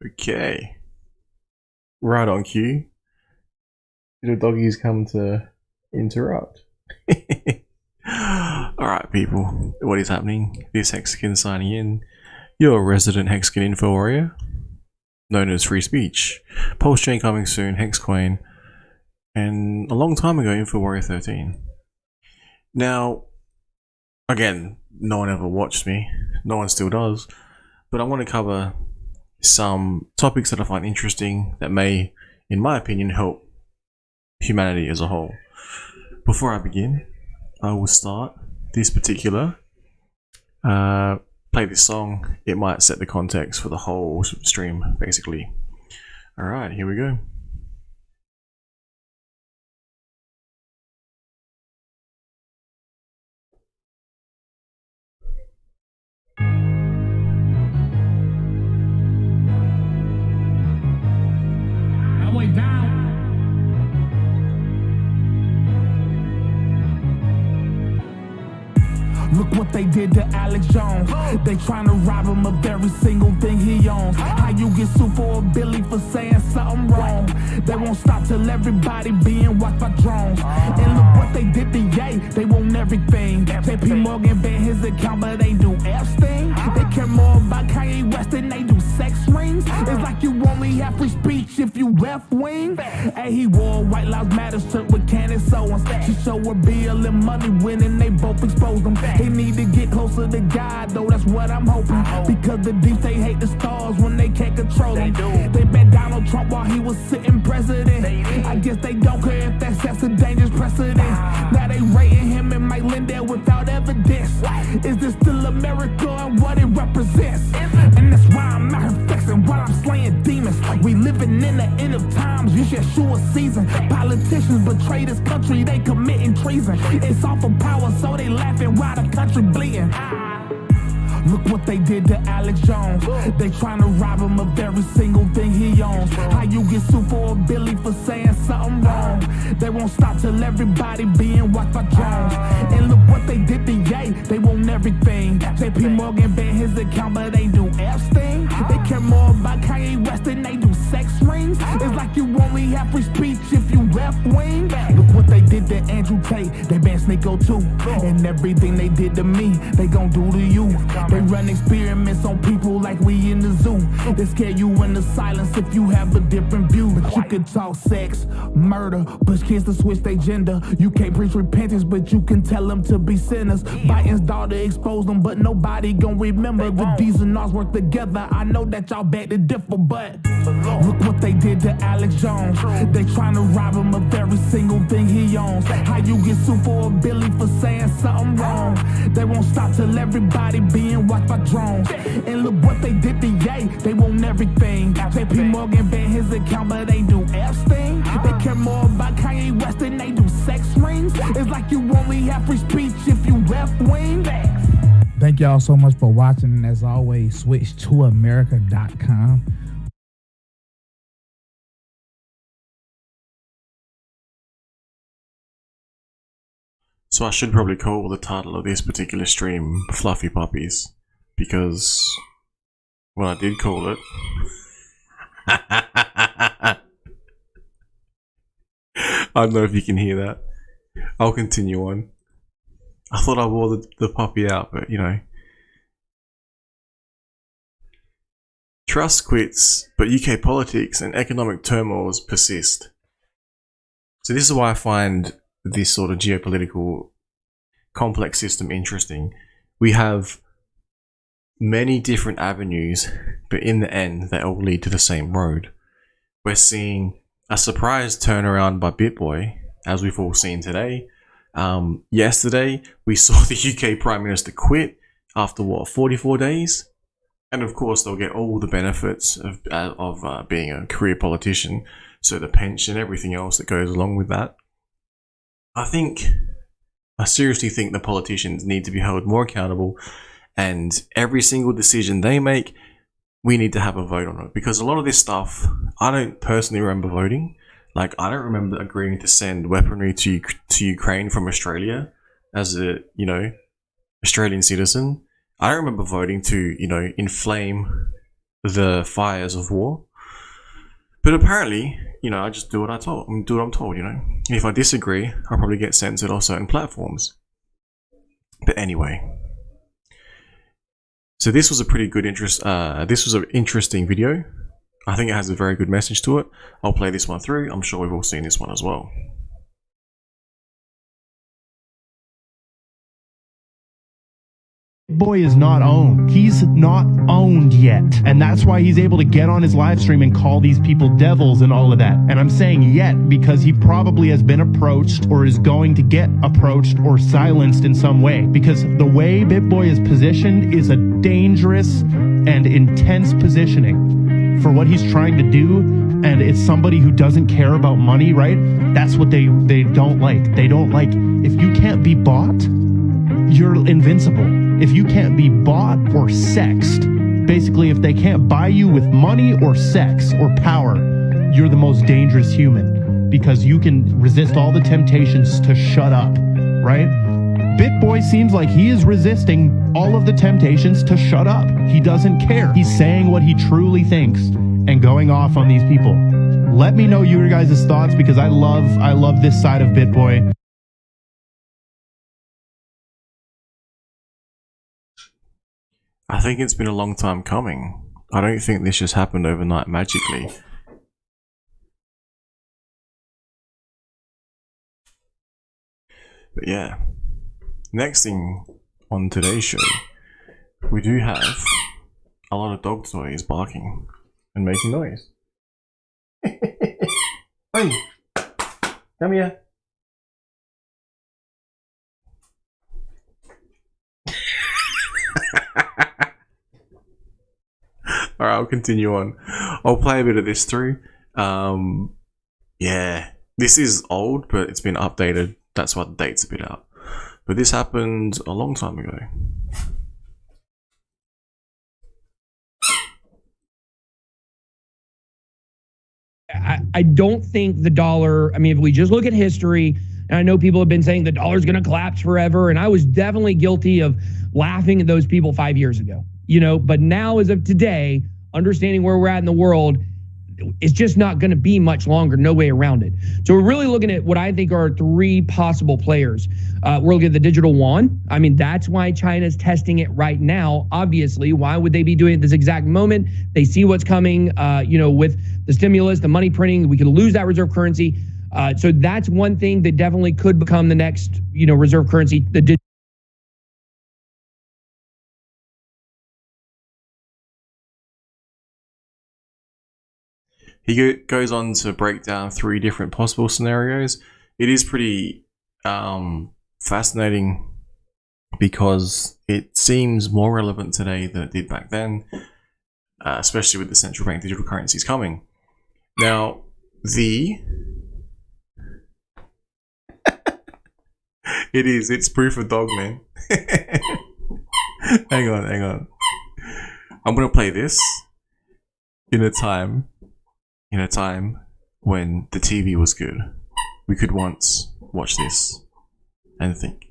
Okay. Right on cue. The doggies come to interrupt. Alright, people. What is happening? This Hexagon signing in. Your resident Hexagon info warrior, known as Free Speech. Pulse chain coming soon, Hex Queen. And a long time ago, Info Warrior 13. Now, again, no one ever watched me. No one still does. But I want to cover some topics that I find interesting that may, in my opinion, help humanity as a whole. Before I begin, I will start this particular play this song. It might set the context for the whole stream, basically. Alright, here we go. I went down. Look what they did to Alex Jones. They trying to rob him of every single thing he owns. How you get sued for a Billy for saying something wrong? They won't stop till everybody being watched by drones. And look what they did to Ye. They want everything. JP Morgan banned his account, but they do EPSTEIN. They care more about Kanye West than they do sex rings. It's like you only have free speech if you left wing. Hey, he wore White Lives Matter shirt with Candace Owens. She showed her bill and money winning, they both exposed them. They need to get closer to God, though, that's what I'm hoping. Because the deep, they hate the stars when they can't control them. They bet Donald Trump while he was sitting president. I guess they don't care if that sets a dangerous precedent. Now they rating him and Mike Lindell without evidence. Is this still America and what it represents? And that's why I'm out here flexing while I'm slaying demons. We living in the end of times, you should show a season. Politicians betray this country, they committing treason. It's all for power, so they laughing while the country bleeding. Look what they did to Alex Jones. They trying to rob him of every single thing he owns. How you get sued for a Billy for saying something wrong? They won't stop till everybody being watched by drones. And look what they did to Ye. They want everything. JP Morgan banned his account, but they do EPSTEIN. They care more about Kanye West than they do sex rings. It's like you only have free speech if you left wing. Look what they did to Andrew Tate. They banned SNEAKO too. And everything they did to me, they gon' do to you. They run experiments on people like we in the zoo. They scare you into silence if you have a different view. But you can talk sex, murder, push kids to switch their gender. You can't preach repentance, but you can tell them to be sinners. Biden's daughter exposed them, but nobody gon' remember. The D's and R's work together. I know that y'all beg to differ, but look what they did to Alex Jones. They trying to rob him of every single thing he owns. How you get sued for a Billy for saying something wrong? They won't stop till everybody being watched by drones. And look what they did to Ye. They want everything. JP Morgan banned his account, but they do EPSTEIN. They care more about Kanye West than they do sex rings. It's like you only have free speech if you left wing. Thank y'all so much for watching, and as always, switch to America.com. So I should probably call the title of this particular stream Fluffy Puppies, because when I did call it, I don't know if you can hear that. I'll continue on. I thought I wore the puppy out, but you know. Trust quits, but UK politics and economic turmoils persist. So this is why I find this sort of geopolitical complex system interesting. We have many different avenues, but in the end they all lead to the same road. We're seeing a surprise turnaround by BITBOY, as we've all seen today. Yesterday we saw the UK Prime Minister quit after what, 44 days? And of course they'll get all the benefits of being a career politician, so the pension, everything else that goes along with that. I seriously think the politicians need to be held more accountable, and every single decision they make, we need to have a vote on it. Because a lot of this stuff, I don't personally remember voting. Like, I don't remember agreeing to send weaponry to Ukraine from Australia as a, you know, Australian citizen. I don't remember voting to, you know, inflame the fires of war. But apparently, you know, I just do what I'm told, you know. If I disagree, I'll probably get censored off certain platforms. But anyway. So this was a pretty good this was an interesting video. I think it has a very good message to it. I'll play this one through. I'm sure we've all seen this one as well. BITBOY is not owned. He's not owned yet. And that's why he's able to get on his live stream and call these people devils and all of that. And I'm saying yet because he probably has been approached or is going to get approached or silenced in some way. Because the way BITBOY is positioned is a dangerous and intense positioning for what he's trying to do. And it's somebody who doesn't care about money, right? That's what they don't like. They don't like, if you can't be bought, you're invincible. If you can't be bought or sexed, basically if they can't buy you with money or sex or power, you're the most dangerous human because you can resist all the temptations to shut up, right? BITBOY seems like he is resisting all of the temptations to shut up. He doesn't care. He's saying what he truly thinks and going off on these people. Let me know your guys' thoughts because I love this side of BITBOY. I think it's been a long time coming. I don't think this just happened overnight magically. But yeah. Next thing on today's show, we do have a lot of dog toys barking and making noise. Hey! Come here! Alright, I'll continue on. I'll play a bit of this through. Yeah, this is old, but it's been updated. That's why the date's a bit out. But this happened a long time ago. I don't think the dollar, I mean, if we just look at history, and I know people have been saying the dollar's going to collapse forever, and I was definitely guilty of laughing at those people 5 years ago. You know, but now as of today, understanding where we're at in the world, it's just not going to be much longer, no way around it. So we're really looking at what I think are three possible players. We're looking at the digital yuan. I mean, that's why China's testing it right now. Obviously, why would they be doing it at this exact moment? They see what's coming, you know, with the stimulus, the money printing, we could lose that reserve currency. So that's one thing that definitely could become the next, you know, reserve currency, the digital. He goes on to break down 3 different possible scenarios. It is pretty fascinating because it seems more relevant today than it did back then, especially with the central bank digital currencies coming. Now, it's proof of dog, man. hang on. I'm gonna play this in a time when the TV was good. We could once watch this and think.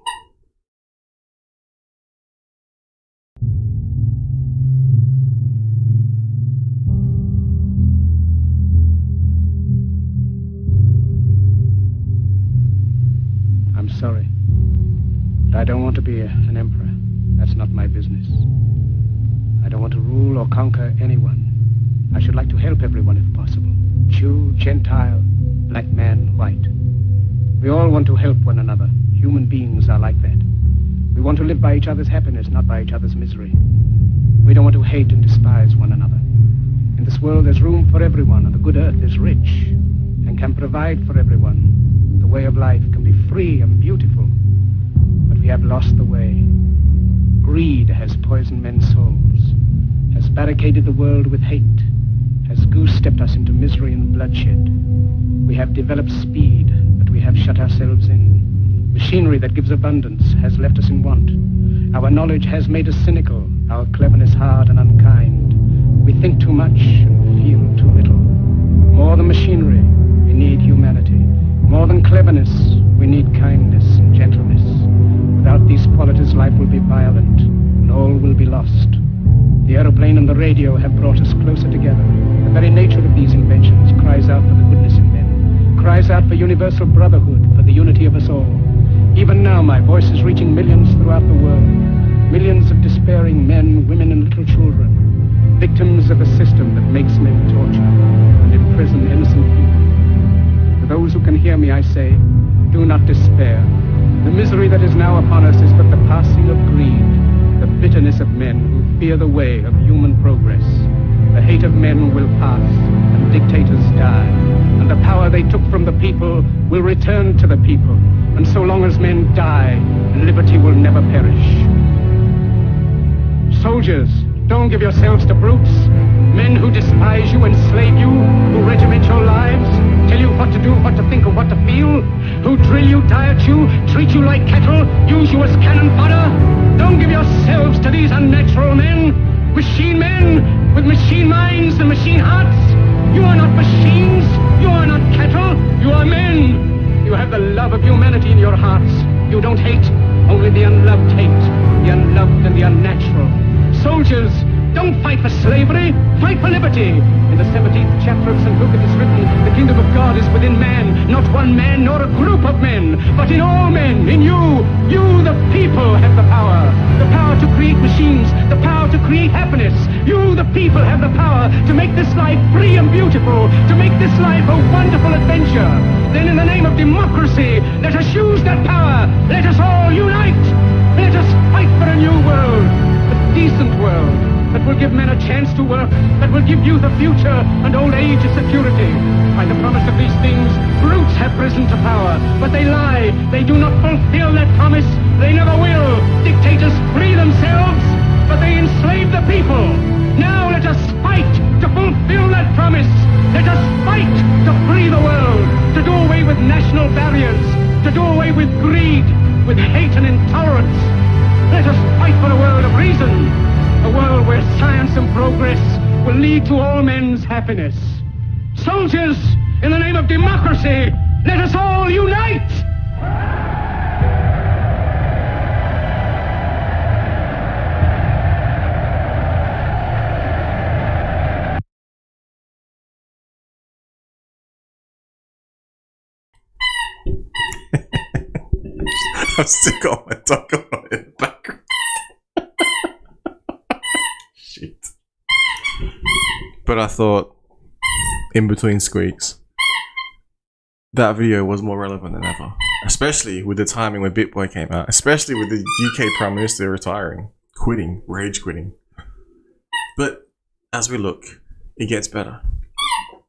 I'm sorry, but I don't want to be an emperor. That's not my business. I don't want to rule or conquer anyone. I should like to help everyone if possible. Jew, Gentile, black man, white. We all want to help one another. Human beings are like that. We want to live by each other's happiness, not by each other's misery. We don't want to hate and despise one another. In this world there's room for everyone, and the good earth is rich and can provide for everyone. The way of life can be free and beautiful, but we have lost the way. Greed has poisoned men's souls, has barricaded the world with hate, has goose-stepped us into misery and bloodshed. We have developed speed, but we have shut ourselves in. Machinery that gives abundance has left us in want. Our knowledge has made us cynical, our cleverness hard and unkind. We think too much and feel too little. More than machinery, we need humanity. More than cleverness, we need kindness and gentleness. Without these qualities, life will be violent, and all will be lost. The aeroplane and the radio have brought us closer together. The very nature of these inventions cries out for the goodness in men, cries out for universal brotherhood, for the unity of us all. Even now, my voice is reaching millions throughout the world. Millions of despairing men, women, and little children, victims of a system that makes men torture and imprison innocent people. To those who can hear me, I say, do not despair. The misery that is now upon us is but the passing of greed, the bitterness of men who fear the way of human progress. The hate of men will pass, and dictators die, and the power they took from the people will return to the people, and so long as men die, liberty will never perish. Soldiers, don't give yourselves to brutes, men who despise you, enslave you, who regiment your lives, tell you what to do, what to think, or what to feel, who drill you, diet you, treat you like cattle, use you as cannon fodder. Don't give yourselves to these unnatural men, machine men with machine minds and machine hearts. You are not machines, you are not cattle, you are men. You have the love of humanity in your hearts. You don't hate, only the unloved hate, the unloved and the unnatural. Soldiers, don't fight for slavery, fight for liberty. In the 17th chapter of St. Luke it is written, the kingdom of God is within man, not one man nor a group of men, but in all men, in you. You, the people, have the power to create machines, the power to create happiness. You, the people, have the power to make this life free and beautiful, to make this life a wonderful adventure. Then in the name of democracy, let us use that power. Let us all unite. Let us fight for a new world, a decent world, that will give men a chance to work, that will give youth a future and old age a security. By the promise of these things, brutes have risen to power, but they lie. They do not fulfill that promise. They never will. Dictators free themselves, but they enslave the people. Now let us fight to fulfill that promise. Let us fight to free the world, to do away with national barriers, to do away with greed, with hate and intolerance. Let us fight for a world of reason, a world where science and progress will lead to all men's happiness. Soldiers, in the name of democracy, let us all unite! I've still got my dog on in the background. Shit. But I thought, in between squeaks, that video was more relevant than ever. Especially with the timing when BITBOY came out. Especially with the UK Prime Minister retiring. Quitting. Rage quitting. But, as we look, it gets better.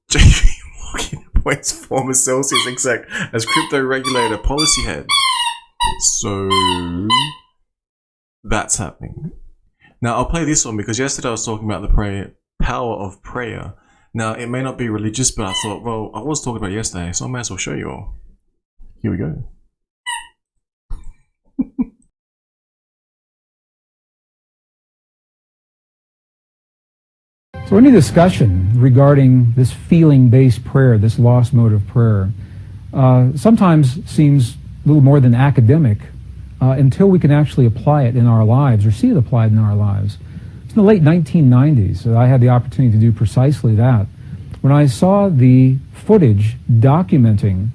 JP Morgan appoints former Celsius exec as crypto regulator policy head. So that's happening. Now I'll play this one because yesterday I was talking about the power of prayer. Now it may not be religious, but I thought, well, I was talking about it yesterday, so I may as well show you all. Here we go. So any discussion regarding this feeling-based prayer, this lost mode of prayer, sometimes seems a little more than academic until we can actually apply it in our lives or see it applied in our lives. It's in the late 1990s that I had the opportunity to do precisely that. When I saw the footage documenting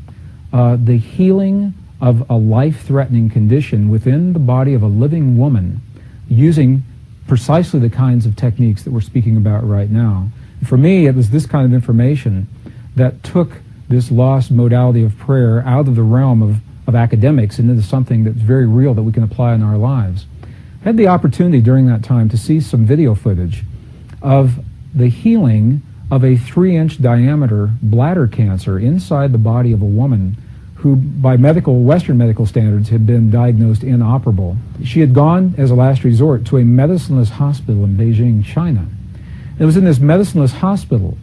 the healing of a life-threatening condition within the body of a living woman using precisely the kinds of techniques that we're speaking about right now. For me, it was this kind of information that took this lost modality of prayer out of the realm of academics and into something that's very real that we can apply in our lives. I had the opportunity during that time to see some video footage of the healing of a 3-inch diameter bladder cancer inside the body of a woman who, by Western medical standards, had been diagnosed inoperable. She had gone, as a last resort, to a medicineless hospital in Beijing, China. It was in this medicineless hospital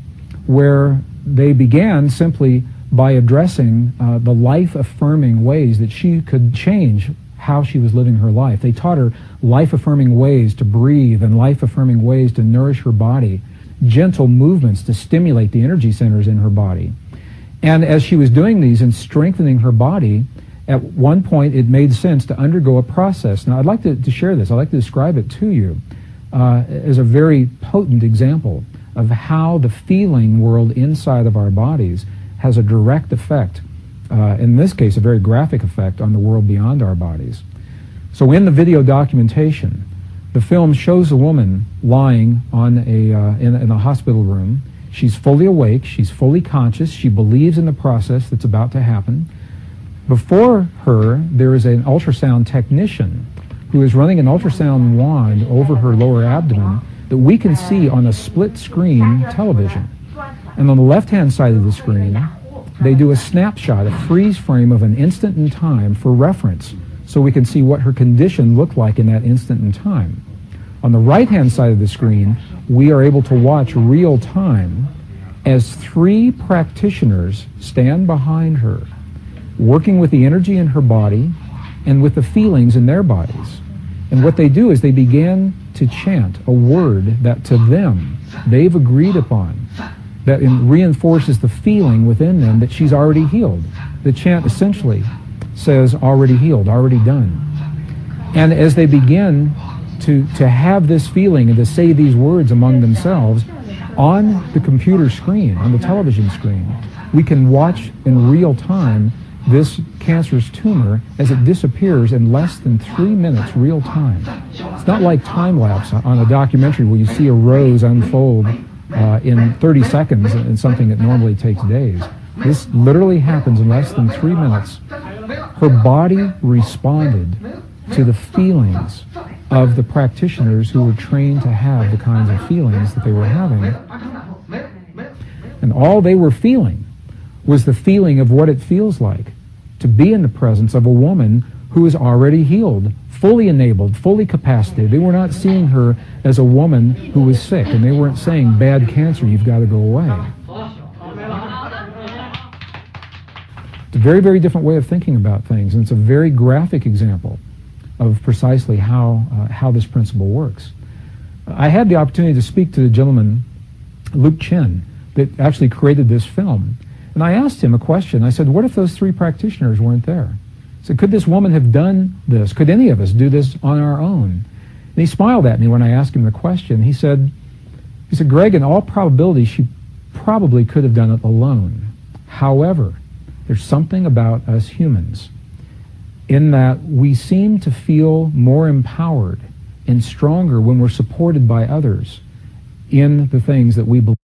where they began simply by addressing the life-affirming ways that she could change how she was living her life. They taught her life-affirming ways to breathe and life-affirming ways to nourish her body, gentle movements to stimulate the energy centers in her body. And as she was doing these and strengthening her body, at one point it made sense to undergo a process. Now I'd like to share this. I'd like to describe it to you. is a very potent example of how the feeling world inside of our bodies has a direct effect, in this case a very graphic effect, on the world beyond our bodies. So in the video documentation, the film shows a woman lying on in a hospital room. She's fully awake, she's fully conscious, she believes in the process that's about to happen. Before her, there is an ultrasound technician who is running an ultrasound wand over her lower abdomen that we can see on a split-screen television. And on the left-hand side of the screen, they do a snapshot, a freeze frame of an instant in time for reference, so we can see what her condition looked like in that instant in time. On the right-hand side of the screen, we are able to watch real time as 3 practitioners stand behind her, working with the energy in her body and with the feelings in their bodies. And what they do is they begin to chant a word that to them they've agreed upon, that reinforces the feeling within them that she's already healed. The chant essentially says already healed, already done. And as they begin to have this feeling and to say these words among themselves, on the computer screen, on the television screen, we can watch in real time this cancerous tumor as it disappears in less than 3 minutes real time. It's not like time lapse on a documentary where you see a rose unfold in 30 seconds in something that normally takes days. This literally happens in less than 3 minutes. Her body responded to the feelings of the practitioners who were trained to have the kinds of feelings that they were having. And all they were feeling was the feeling of what it feels like to be in the presence of a woman who is already healed, fully enabled, fully capacitated. They were not seeing her as a woman who was sick, and they weren't saying, bad cancer, you've got to go away. It's a very, very different way of thinking about things, and it's a very graphic example of precisely how this principle works. I had the opportunity to speak to the gentleman, Luke Chin, that actually created this film. And I asked him a question. I said, what if those 3 practitioners weren't there? I said, could this woman have done this? Could any of us do this on our own? And he smiled at me when I asked him the question. He said, Gregg, in all probability, she probably could have done it alone. However, there's something about us humans in that we seem to feel more empowered and stronger when we're supported by others in the things that we believe.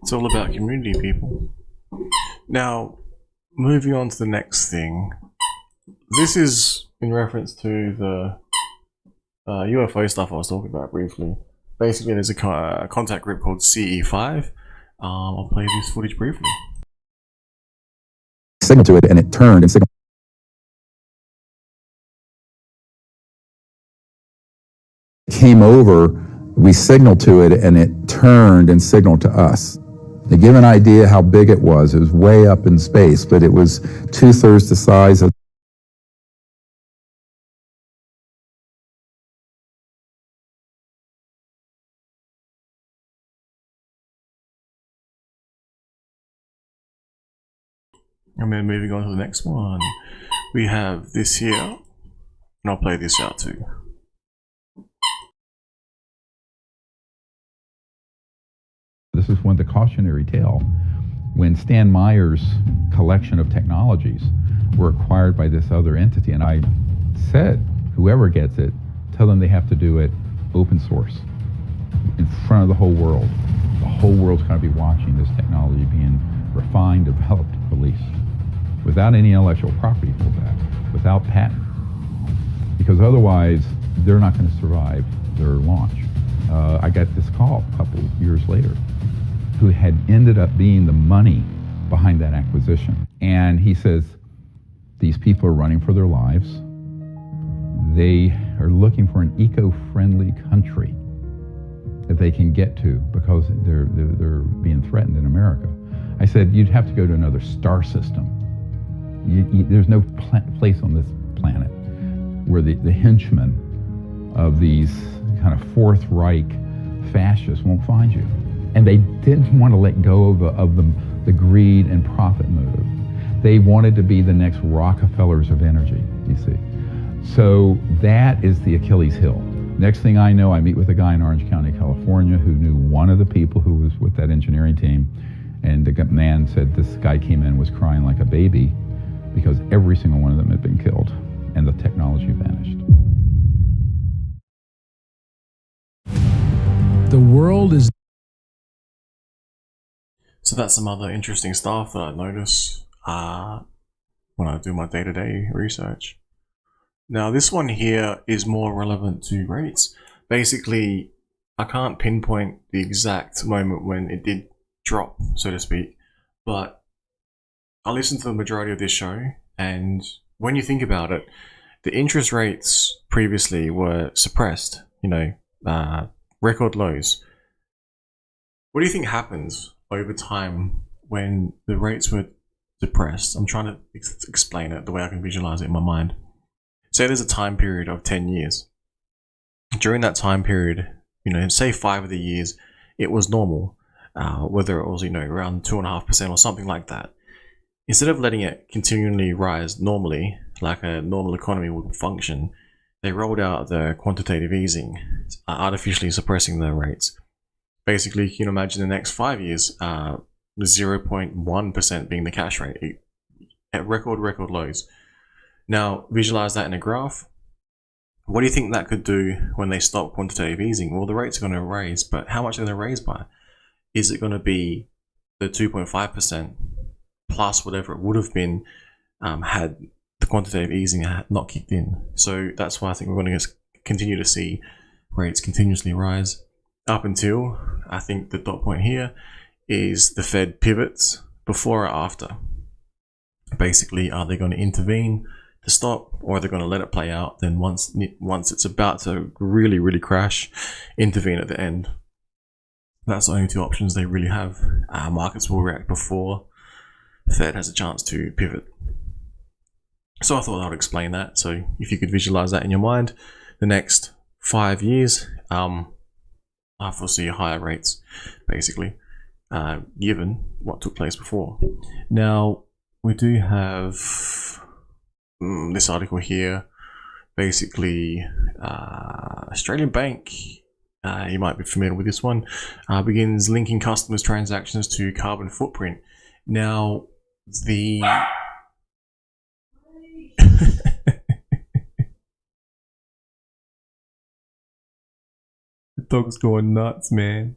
It's all about community, people. Now, moving on to the next thing. This is in reference to the UFO stuff I was talking about briefly. Basically, there's a contact group called CE5. I'll play this footage briefly. Signal to it, and it turned and signaled. Came over, we signaled to it, and it turned and signaled to us. To give an idea how big it was way up in space, but it was 2/3 the size of And then moving on to the next one, we have this here, and I'll play this out too. This is one of the cautionary tale. When Stan Meyer's collection of technologies were acquired by this other entity, and I said, whoever gets it, tell them they have to do it open source, in front of the whole world. The whole world's going to be watching this technology being refined, developed, released, without any intellectual property pullback, without patent, because otherwise they're not going to survive their launch. I got this call a couple years later, who had ended up being the money behind that acquisition. And he says, these people are running for their lives. They are looking for an eco-friendly country that they can get to because they're being threatened in America. I said, you'd have to go to another star system. There's no place on this planet where the henchmen of these kind of Fourth Reich fascists won't find you. And they didn't want to let go of the greed and profit motive. They wanted to be the next Rockefellers of energy, you see. So that is the Achilles heel. Next thing I know, I meet with a guy in Orange County, California, who knew one of the people who was with that engineering team. And the man said this guy came in, was crying like a baby because every single one of them had been killed and the technology vanished. The world is... So that's some other interesting stuff that I notice when I do my day-to-day research. Now this one here is more relevant to rates. Basically, I can't pinpoint the exact moment when it did drop, so to speak, but I listened to the majority of this show, and when you think about it, the interest rates previously were suppressed, you know, record lows. What do you think happens over time when the rates were depressed? I'm trying to explain it the way I can visualize it in my mind. Say there's a time period of 10 years. During that time period, you know, say 5 of the years, it was normal, whether it was, you know, around 2.5% or something like that. Instead of letting it continually rise normally, like a normal economy would function, they rolled out the quantitative easing, artificially suppressing the rates. Basically, you can imagine the next 5 years, 0.1% being the cash rate at record lows. Now, visualize that in a graph. What do you think that could do when they stop quantitative easing? Well, the rates are going to raise, but how much are they going to raise by? Is it going to be the 2.5% plus whatever it would have been had the quantitative easing not kicked in? So that's why I think we're going to continue to see rates continuously rise up until, I think the dot point here is the Fed pivots before or after. Basically, are they going to intervene to stop, or are they going to let it play out? Then once it's about to really crash, intervene at the end. That's the only two options they really have. Markets will react before the Fed has a chance to pivot. So I thought I would explain that. So if you could visualize that in your mind, the next 5 years, I foresee higher rates, basically, given what took place before. Now, we do have this article here. Basically, Australian Bank, you might be familiar with this one, begins linking customers' transactions to carbon footprint. Now, the the dog's going nuts, man.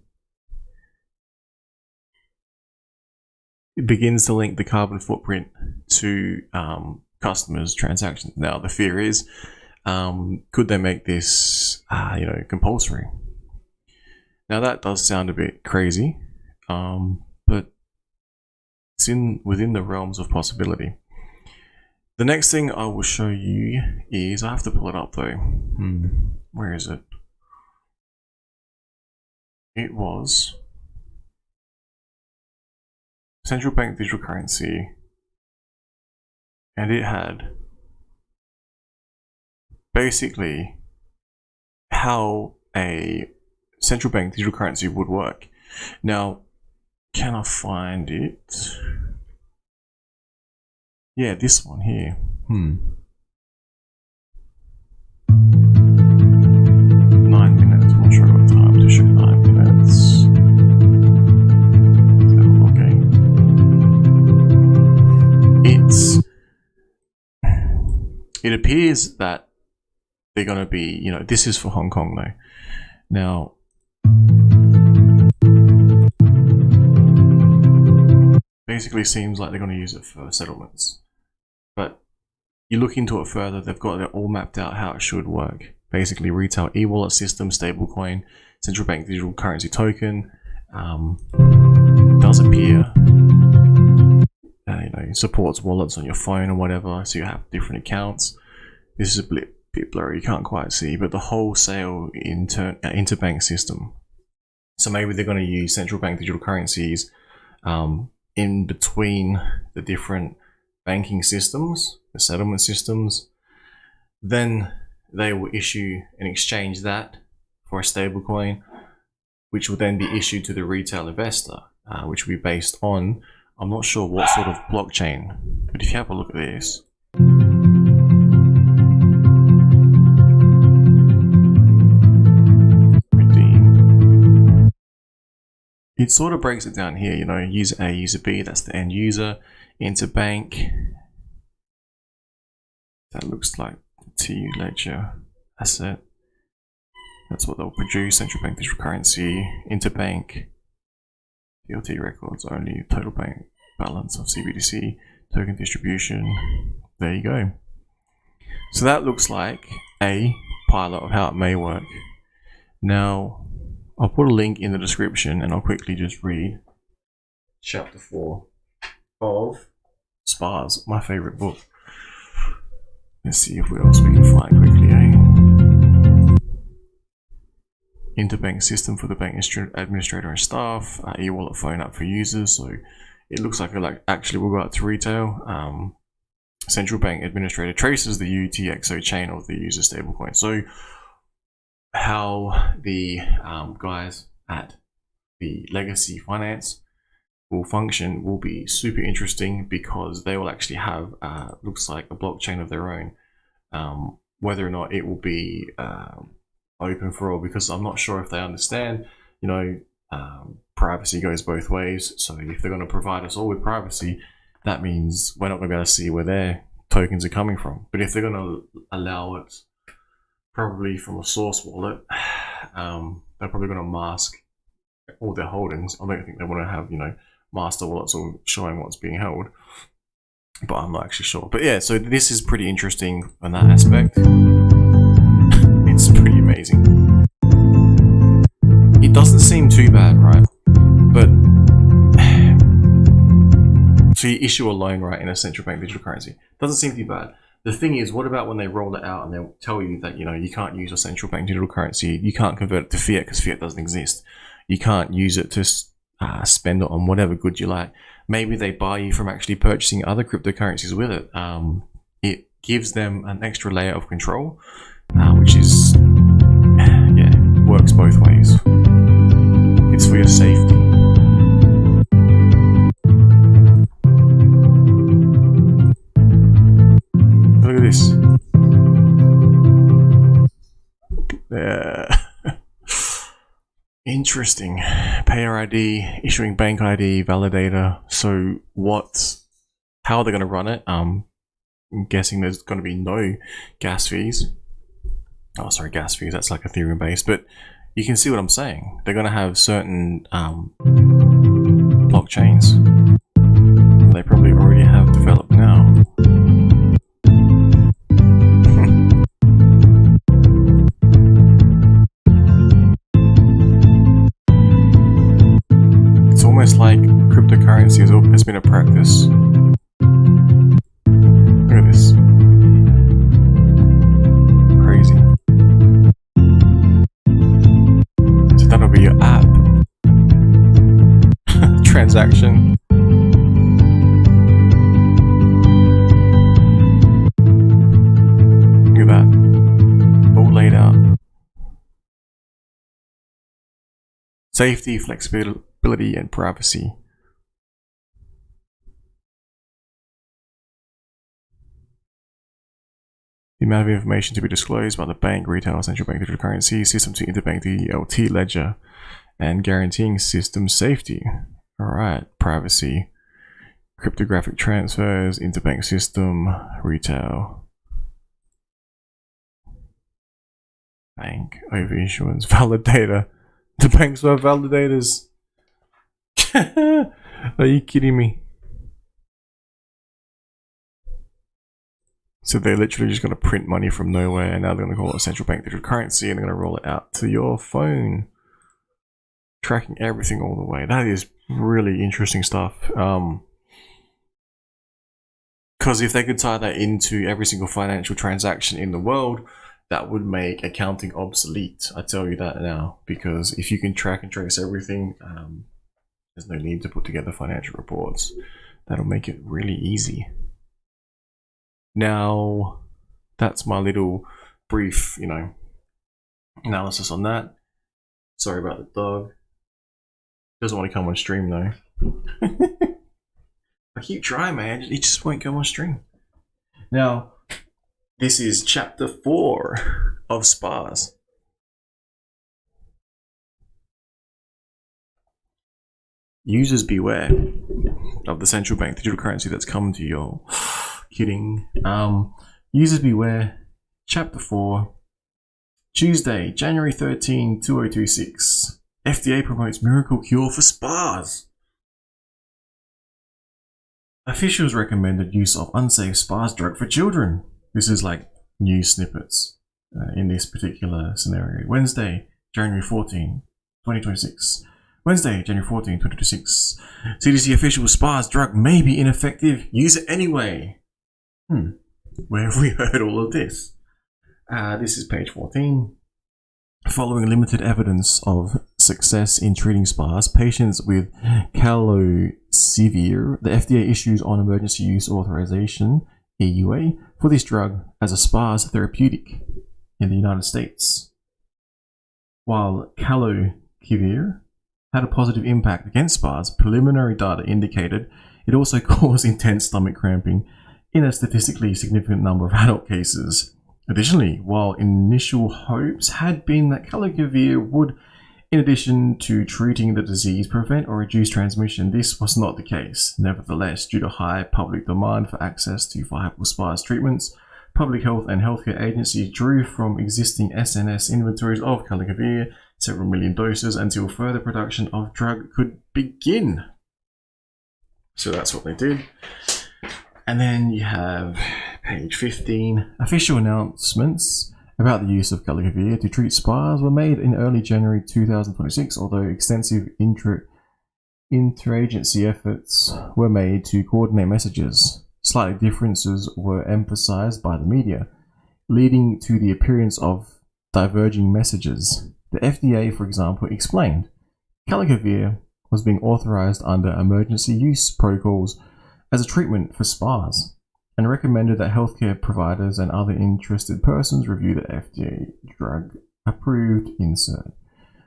It begins to link the carbon footprint to customers' transactions. Now, the fear is, could they make this, you know, compulsory? Now, that does sound a bit crazy, but it's within the realms of possibility. The next thing I will show you is, I have to pull it up though. Where is it? It was central bank digital currency, and it had basically how a central bank digital currency would work. Now, can I find it? Yeah, this one here. 9 minutes. I'm not sure what time to shoot. 9 minutes. Okay. It appears that they're going to be, you know, this is for Hong Kong though. Now, basically seems like they're going to use it for settlements. But you look into it further, they've got it all mapped out how it should work. Basically, retail e-wallet system, stablecoin, central bank digital currency token. Does appear, you know, supports wallets on your phone or whatever, so you have different accounts. This is a bit blurry, you can't quite see, but the wholesale interbank system. So maybe they're going to use central bank digital currencies in between the different banking systems, the settlement systems. Then they will issue and exchange that for a stablecoin, which will then be issued to the retail investor, which will be based on, I'm not sure what sort of blockchain, but if you have a look at this, it sort of breaks it down here, you know, user A, user B, that's the end user, interbank. That looks like the TU ledger asset. That's what they'll produce, central bank digital currency, interbank, DLT records only, total bank balance of CBDC, token distribution. There you go. So that looks like a pilot of how it may work. Now, I'll put a link in the description and I'll quickly just read chapter 4 of SPARS, my favorite book. Let's see if what else we can find quickly, Interbank system for the bank administrator and staff, e-wallet phone app for users. So it looks like actually we'll go out to retail. Central bank administrator traces the UTXO chain of the user stablecoin. So how the guys at the legacy finance will function will be super interesting, because they will actually have looks like a blockchain of their own. Whether or not it will be open for all, because I'm not sure if they understand, you know, privacy goes both ways. So if they're going to provide us all with privacy, that means we're not going to be able to see where their tokens are coming from. But if they're going to allow it probably from a source wallet, they're probably going to mask all their holdings. I don't think they want to have, you know, master wallets all showing what's being held, but I'm not actually sure. But yeah, so this is pretty interesting on that aspect. It's pretty amazing. It doesn't seem too bad, right? But so you issue a loan, right, in a central bank digital currency. Doesn't seem too bad. The thing is, what about when they roll it out and they'll tell you that, you know, you can't use your central bank digital currency, you can't convert it to fiat because fiat doesn't exist. You can't use it to spend it on whatever good you like. Maybe they buy you from actually purchasing other cryptocurrencies with it. It gives them an extra layer of control, which is, yeah, works both ways. It's for your safety. Look at this. Yeah. Interesting. Payer ID, issuing bank ID, validator. So how are they going to run it? I'm guessing there's going to be no gas fees. Oh, sorry, gas fees. That's like Ethereum based, but you can see what I'm saying. They're going to have certain blockchains. They probably already have developed now. It's almost like cryptocurrency has been a practice. Look at this. Crazy. So that'll be your app. Transaction. Look at that. All laid out. Safety, flexibility, and privacy. The amount of information to be disclosed by the bank, retail, central bank digital currency, system to interbank DLT ledger, and guaranteeing system safety. Alright, privacy, cryptographic transfers, interbank system, retail, bank, overissuance, validator. The banks were validators. Are you kidding me? So they're literally just going to print money from nowhere, and now they're going to call it a central bank digital currency, and they're going to roll it out to your phone, tracking everything all the way. That is really interesting stuff. Because if they could tie that into every single financial transaction in the world, that would make accounting obsolete. I tell you that now, because if you can track and trace everything, there's no need to put together financial reports. That'll make it really easy. Now, that's my little brief, you know, analysis on that. Sorry about the dog. Doesn't want to come on stream though. I keep trying, man. He just won't come on stream. Now, this is chapter 4 of SPARS. Users beware of the central bank digital currency that's come to you. Kidding. Users beware. Chapter 4. Tuesday, January 13, 2026. FDA promotes miracle cure for SPAs. Officials recommended use of unsafe SPAs drug for children. This is like news snippets in this particular scenario. Wednesday, January 14, 2026. Wednesday, January 14, 2026. CDC official SPAs drug may be ineffective. Use it anyway. Where have we heard all of this? This is page 14. Following limited evidence of success in treating SPAs, patients with calocivir, the FDA issues on emergency use authorization, EUA, for this drug as a SPAs therapeutic in the United States. While calocivir had a positive impact against SPAs, preliminary data indicated it also caused intense stomach cramping in a statistically significant number of adult cases. Additionally, while initial hopes had been that calocivir would, in addition to treating the disease, prevent or reduce transmission, this was not the case. Nevertheless, due to high public demand for access to viable SPAs treatments, public health and healthcare agencies drew from existing SNS inventories of calocivir several million doses until further production of drug could begin. So that's what they did. And then you have page 15. Official announcements about the use of calocivir to treat SPAs were made in early January 2026, although extensive interagency efforts were made to coordinate messages. Slight differences were emphasized by the media, leading to the appearance of diverging messages. The FDA, for example, explained calocivir was being authorized under emergency use protocols as a treatment for SPAs, and recommended that healthcare providers and other interested persons review the FDA drug approved insert,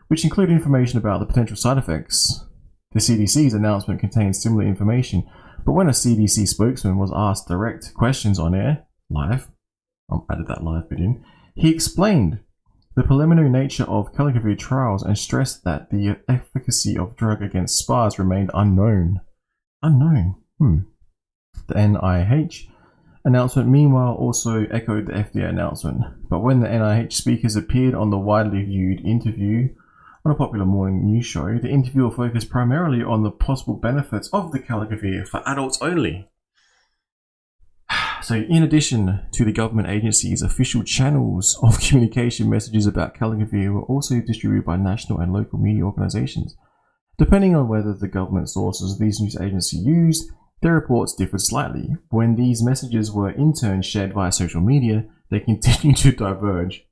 which include information about the potential side effects. The CDC's announcement contains similar information, but when a CDC spokesman was asked direct questions on air, live, I added that live bit in, he explained the preliminary nature of calocivir trials and stressed that the efficacy of drug against SPAs remained unknown. The NIH announcement, meanwhile, also echoed the FDA announcement, but when the NIH speakers appeared on the widely viewed interview on a popular morning news show, the interviewer focused primarily on the possible benefits of the calocivir for adults only. So, in addition to the government agencies, official channels of communication, messages about calocivir were also distributed by national and local media organizations. Depending on whether the government sources these news agencies used, their reports differed slightly. When these messages were in turn shared via social media, they continued to diverge.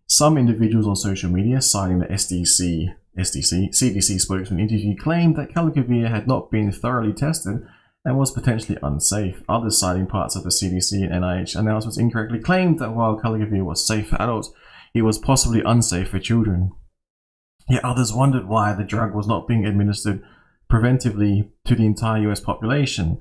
Some individuals on social media, citing the CDC spokesman interview, claimed that calocivir had not been thoroughly tested and was potentially unsafe. Others, citing parts of the CDC and NIH announcements, incorrectly claimed that while calocivir was safe for adults, it was possibly unsafe for children. Yet others wondered why the drug was not being administered preventively to the entire US population,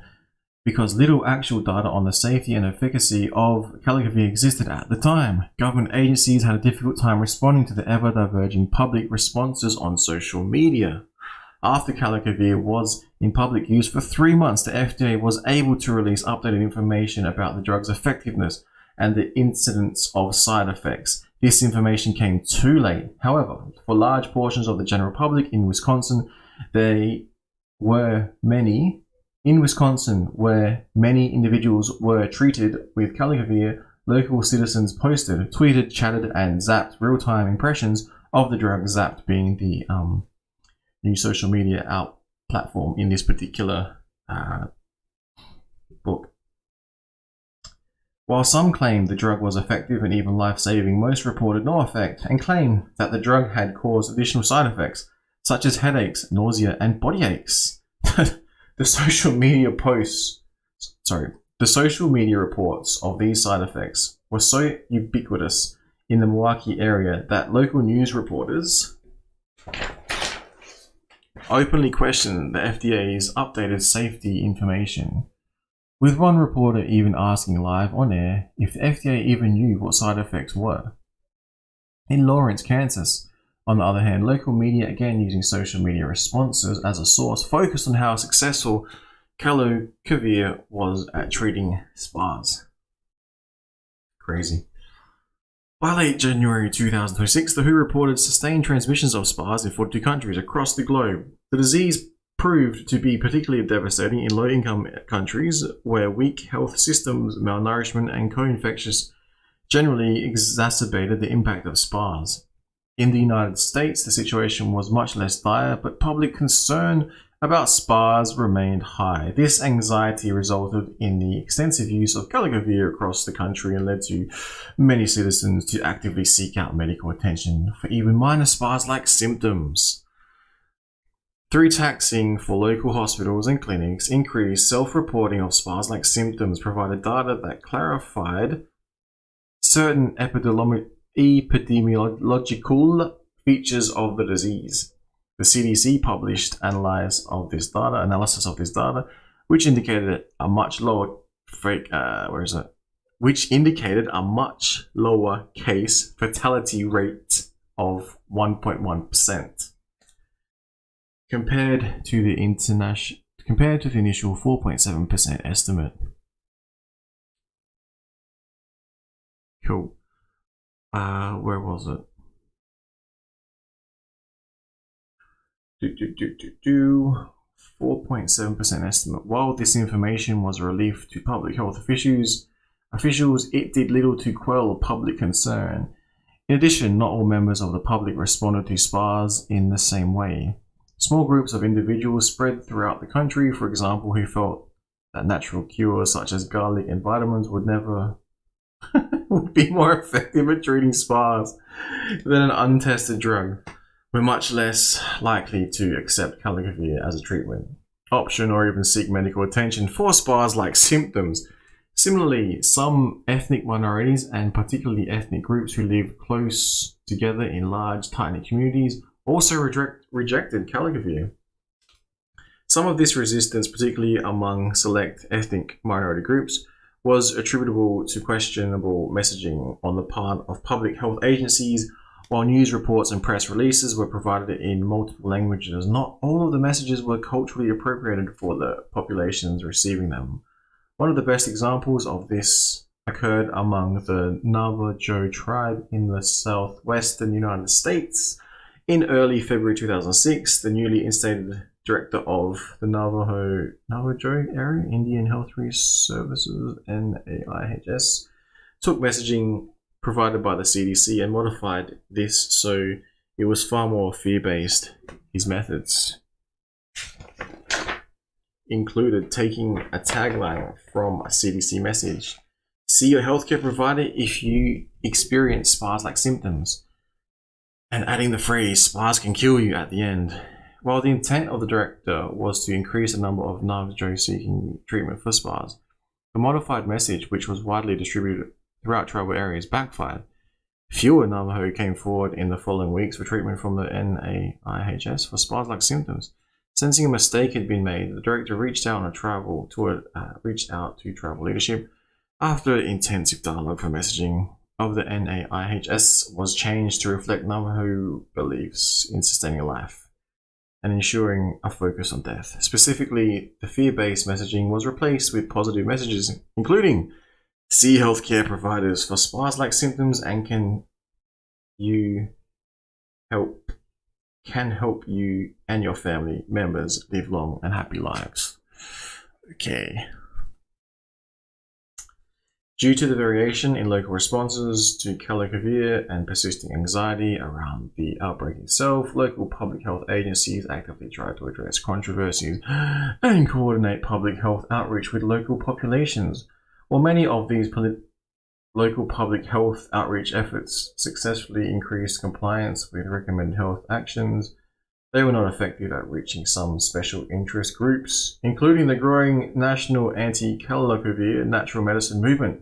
because little actual data on the safety and efficacy of calocivir existed at the time. Government agencies had a difficult time responding to the ever-diverging public responses on social media. After calocivir was in public use for 3 months, the FDA was able to release updated information about the drug's effectiveness and the incidence of side effects. This information came too late. However, for large portions of the general public in Wisconsin, where many individuals were treated with calocivir, local citizens posted, tweeted, chatted, and zapped real-time impressions of the drug, zapped being the new social media out platform in this particular book. While some claimed the drug was effective and even life-saving, most reported no effect and claimed that the drug had caused additional side effects, such as headaches, nausea, and body aches. The social media reports of these side effects were so ubiquitous in the Milwaukee area that local news reporters openly questioned the FDA's updated safety information, with one reporter even asking live on air if the FDA even knew what side effects were. In Lawrence, Kansas, On the other hand, local media, again using social media responses as a source, focused on how successful Kalukovir was at treating SPAs. Crazy. By late January 2026, the WHO reported sustained transmissions of SPAs in 42 countries across the globe. The disease proved to be particularly devastating in low-income countries where weak health systems, malnourishment, and co-infections generally exacerbated the impact of SPAs. In the United States, the situation was much less dire, but public concern about SPAs remained high. This anxiety resulted in the extensive use of Kalukovir across the country and led to many citizens to actively seek out medical attention for even minor SPAs-like symptoms. Through taxing for local hospitals and clinics, increased self-reporting of SPAs-like symptoms provided data that clarified certain epidemiological features of the disease. The CDC published analysis of this data, which indicated a much lower case fatality rate of 1.1% compared to the initial 4.7% estimate. Cool. Where was it? 4.7% estimate. While this information was a relief to public health officials, it did little to quell public concern. In addition, not all members of the public responded to SPAs in the same way. Small groups of individuals spread throughout the country, for example, who felt that natural cures such as garlic and vitamins would be more effective at treating SPAs than an untested drug, were much less likely to accept Kalukovir as a treatment option or even seek medical attention for SPAs-like symptoms. Similarly, some ethnic minorities and particularly ethnic groups who live close together in large, tight-knit communities also rejected Kalukovir. Some of this resistance, particularly among select ethnic minority groups, was attributable to questionable messaging on the part of public health agencies. While news reports and press releases were provided in multiple languages, not all of the messages were culturally appropriated for the populations receiving them. One of the best examples of this occurred among the Navajo tribe in the southwestern United States. In early February 2006, the newly instated director of the Navajo Area Indian Health Services (NAIHS) took messaging provided by the CDC and modified this so it was far more fear-based. His methods included taking a tagline from a CDC message: "See your healthcare provider if you experience SPAs-like symptoms," and adding the phrase "SPAs can kill you" at the end. While the intent of the director was to increase the number of Navajo seeking treatment for SPAs, the modified message, which was widely distributed throughout tribal areas, backfired. Fewer Navajo came forward in the following weeks for treatment from the NAIHS for SPAs-like symptoms. Sensing a mistake had been made, the director reached out to tribal leadership. After intensive dialogue, for messaging of the NAIHS was changed to reflect Navajo beliefs in sustaining life and ensuring a focus on death. Specifically, the fear-based messaging was replaced with positive messages, including "See healthcare providers for SPAs-like symptoms and can help you and your family members live long and happy lives." Okay. Due to the variation in local responses to Kalukovir and persisting anxiety around the outbreak itself, local public health agencies actively tried to address controversies and coordinate public health outreach with local populations. While many of these local public health outreach efforts successfully increased compliance with recommended health actions, they were not effective at reaching some special interest groups, including the growing national anti-Kalukovir natural medicine movement,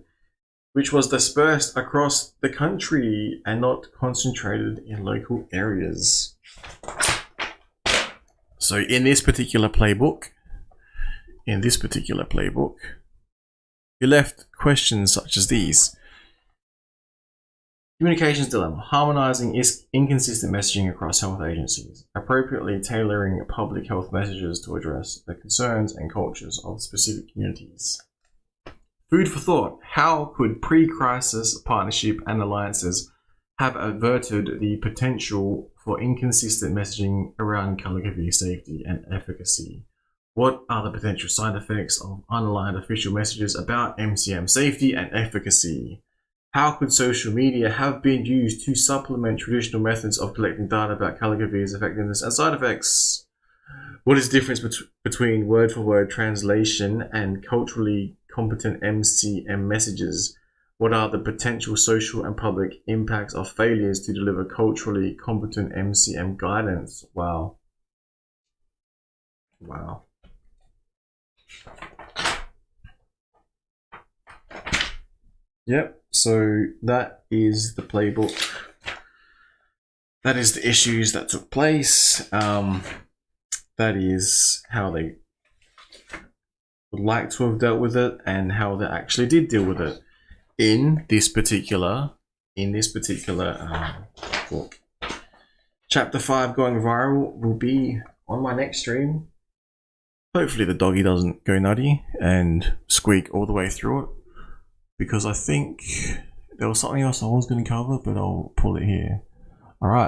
which was dispersed across the country and not concentrated in local areas. So in this particular playbook, you're left questions such as these. Communications dilemma. Harmonizing inconsistent messaging across health agencies. Appropriately tailoring public health messages to address the concerns and cultures of specific communities. Food for thought. How could pre-crisis partnership and alliances have averted the potential for inconsistent messaging around caligraphy safety and efficacy? What are the potential side effects of unaligned official messages about MCM safety and efficacy? How could social media have been used to supplement traditional methods of collecting data about calligraphy's effectiveness and side effects? What is the difference between word-for-word translation and culturally competent MCM messages? What are the potential social and public impacts of failures to deliver culturally competent MCM guidance? Wow. Wow. Yep, so that is the playbook. That is the issues that took place. That is how they would like to have dealt with it and how they actually did deal with it in this particular book. Chapter 5 going viral will be on my next stream. Hopefully the doggy doesn't go nutty and squeak all the way through it, because I think there was something else I was going to cover, but I'll pull it here. Alright.